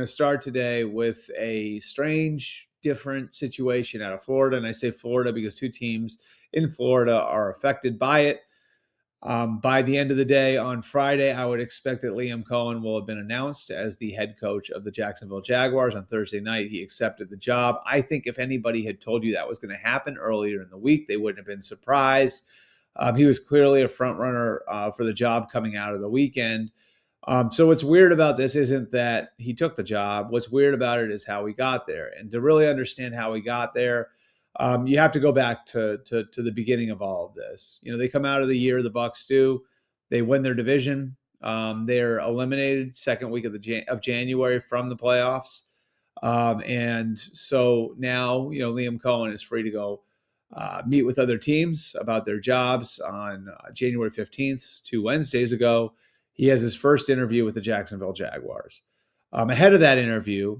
going to start today with a strange, different situation out of Florida. And I say Florida because two teams in Florida are affected by it. By the end of the day on Friday, I would expect that Liam Coen will have been announced as the head coach of the Jacksonville Jaguars. On Thursday night, he accepted the job. I think if anybody had told you that was going to happen earlier in the week, they wouldn't have been surprised. He was clearly a front runner for the job coming out of the weekend. So what's weird about this isn't that he took the job. What's weird about it is how he got there. And to really understand how he got there, you have to go back to the beginning of all of this. You know, they come out of the year, the Bucs do. They win their division. They're eliminated second week of January from the playoffs. And so now, you know, Liam Coen is free to go meet with other teams about their jobs. On January 15th, 2 Wednesdays ago, he has his first interview with the Jacksonville Jaguars. Ahead of that interview,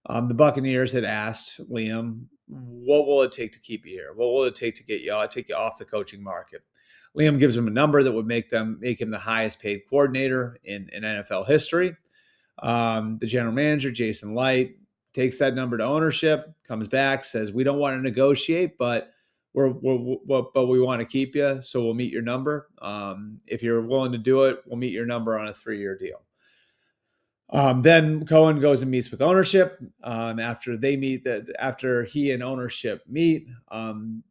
the Buccaneers had asked Liam, what will it take to keep you here? What will it take to take you off the coaching market? Liam gives him a number that would make him the highest paid coordinator in NFL history. The general manager, Jason Light, takes that number to ownership, comes back, says, we don't want to negotiate, but we want to keep you, so we'll meet your number. If you're willing to do it, we'll meet your number on a 3-year deal. Then Coen goes and meets with ownership. After he and ownership meet,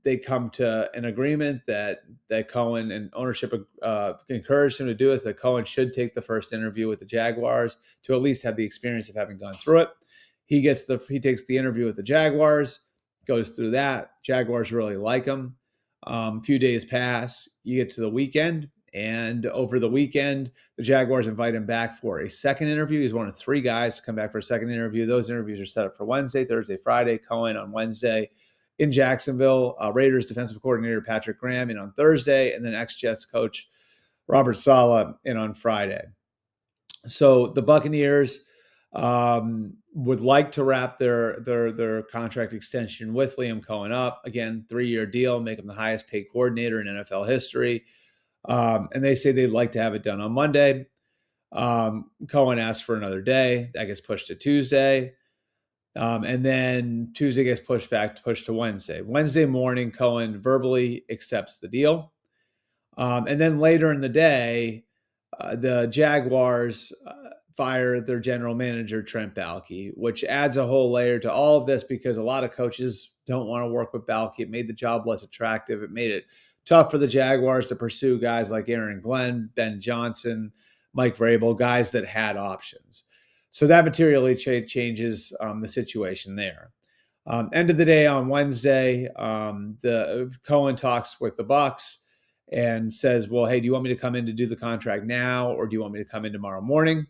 they come to an agreement that Coen and ownership encouraged him to do it. That Coen should take the first interview with the Jaguars to at least have the experience of having gone through it. He takes the interview with the Jaguars, goes through that. Jaguars really like him. A few days pass. You get to the weekend. And over the weekend, the Jaguars invite him back for a second interview. He's one of 3 guys to come back for a second interview. Those interviews are set up for Wednesday, Thursday, Friday. Coen on Wednesday in Jacksonville. Raiders defensive coordinator Patrick Graham in on Thursday, and then ex-Jets coach Robert Saleh in on Friday. So the Buccaneers would like to wrap their contract extension with Liam Coen up. Again, 3-year deal, make him the highest paid coordinator in NFL history. And they say they'd like to have it done on Monday. Coen asked for another day. That gets pushed to Tuesday. And then Tuesday gets pushed to Wednesday. Wednesday morning, Coen verbally accepts the deal. And then later in the day, the Jaguars fire their general manager, Trent Baalke, which adds a whole layer to all of this because a lot of coaches don't want to work with Baalke. It made the job less attractive. It made it tough for the Jaguars to pursue guys like Aaron Glenn, Ben Johnson, Mike Vrabel, guys that had options. So that materially changes the situation there. End of the day on Wednesday, the Coen talks with the Bucs and says, well, hey, do you want me to come in to do the contract now, or do you want me to come in tomorrow morning?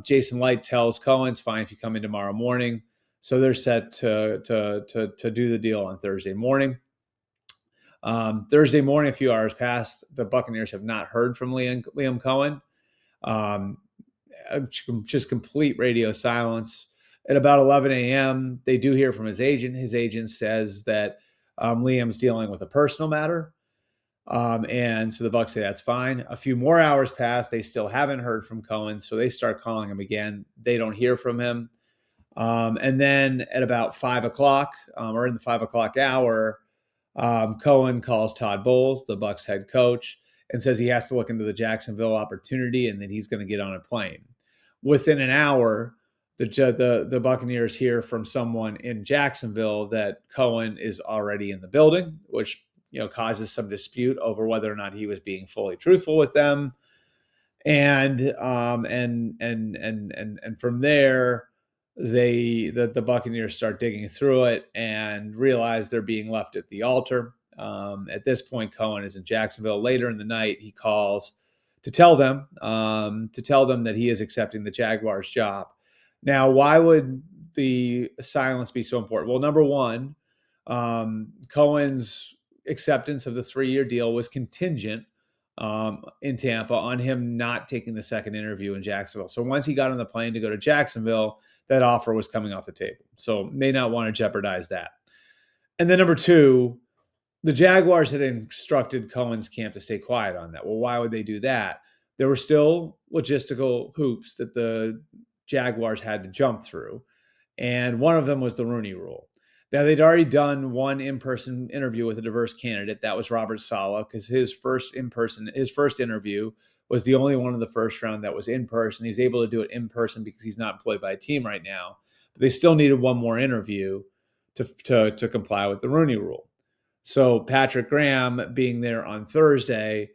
Jason Light tells Coen, it's fine if you come in tomorrow morning. So they're set to do the deal on Thursday morning. Thursday morning, a few hours passed. The Buccaneers have not heard from Liam Coen. Just complete radio silence. At about 11 a.m., they do hear from his agent. His agent says that Liam's dealing with a personal matter. And so the Bucs say that's fine. A few more hours pass. They still haven't heard from Coen, so they start calling him again. They don't hear from him. And then at about 5 o'clock, or in the 5 o'clock hour, Coen calls Todd Bowles, the Bucs head coach, and says he has to look into the Jacksonville opportunity and that he's going to get on a plane. Within an hour, the Buccaneers hear from someone in Jacksonville that Coen is already in the building, which causes some dispute over whether or not he was being fully truthful with them. And from there, the Buccaneers start digging through it and realize they're being left at the altar. At this point, Coen is in Jacksonville. Later in the night, he calls to tell them that he is accepting the Jaguars job. Now, why would the silence be so important? Well, number one, Cohen's acceptance of the 3-year deal was contingent in Tampa on him not taking the second interview in Jacksonville. So once he got on the plane to go to Jacksonville, that offer was coming off the table. So may not want to jeopardize that. And then number two, the Jaguars had instructed Cohen's camp to stay quiet on that. Well, why would they do that? There were still logistical hoops that the Jaguars had to jump through. And one of them was the Rooney Rule. Now, they'd already done one in-person interview with a diverse candidate. That was Robert Saleh, because his first interview was the only one in the first round that was in person. He's able to do it in person because he's not employed by a team right now. But they still needed one more interview to comply with the Rooney Rule. So Patrick Graham, being there on Thursday,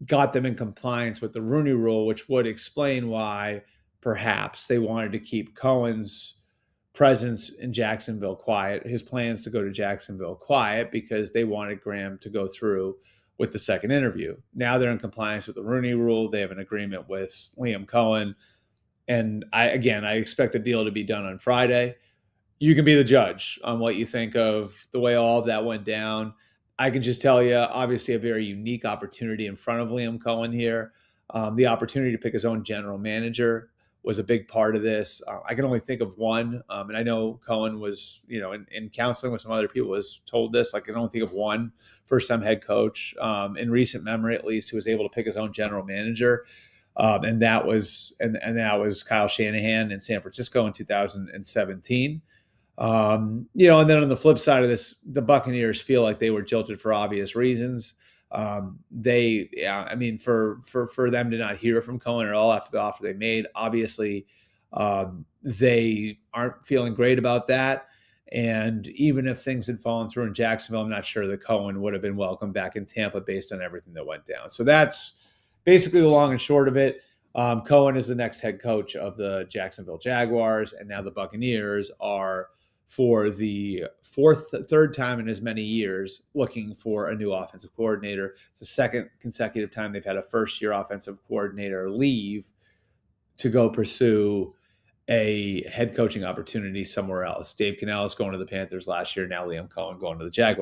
got them in compliance with the Rooney Rule, which would explain why perhaps they wanted to keep Coen's presence in Jacksonville quiet, his plans to go to Jacksonville quiet, because they wanted Graham to go through with the second interview. Now they're in compliance with the Rooney Rule. They have an agreement with Liam Coen. And I expect the deal to be done on Friday. You can be the judge on what you think of the way all of that went down. I can just tell you, obviously, a very unique opportunity in front of Liam Coen here. The opportunity to pick his own general manager was a big part of this. I can only think of one, and I know Coen was, in counseling with some other people, was told this. I can only think of one first-time head coach in recent memory, at least, who was able to pick his own general manager, and that was Kyle Shanahan in San Francisco in 2017. And then on the flip side of this, the Buccaneers feel like they were jilted for obvious reasons. For them to not hear from Coen at all after the offer they made, obviously, they aren't feeling great about that. And even if things had fallen through in Jacksonville, I'm not sure that Coen would have been welcomed back in Tampa based on everything that went down. So that's basically the long and short of it. Coen is the next head coach of the Jacksonville Jaguars, and now the Buccaneers are, for the third time in as many years, looking for a new offensive coordinator. It's the second consecutive time they've had a first-year offensive coordinator leave to go pursue a head coaching opportunity somewhere else. Dave Canales going to the Panthers last year, now Liam Coen going to the Jaguars.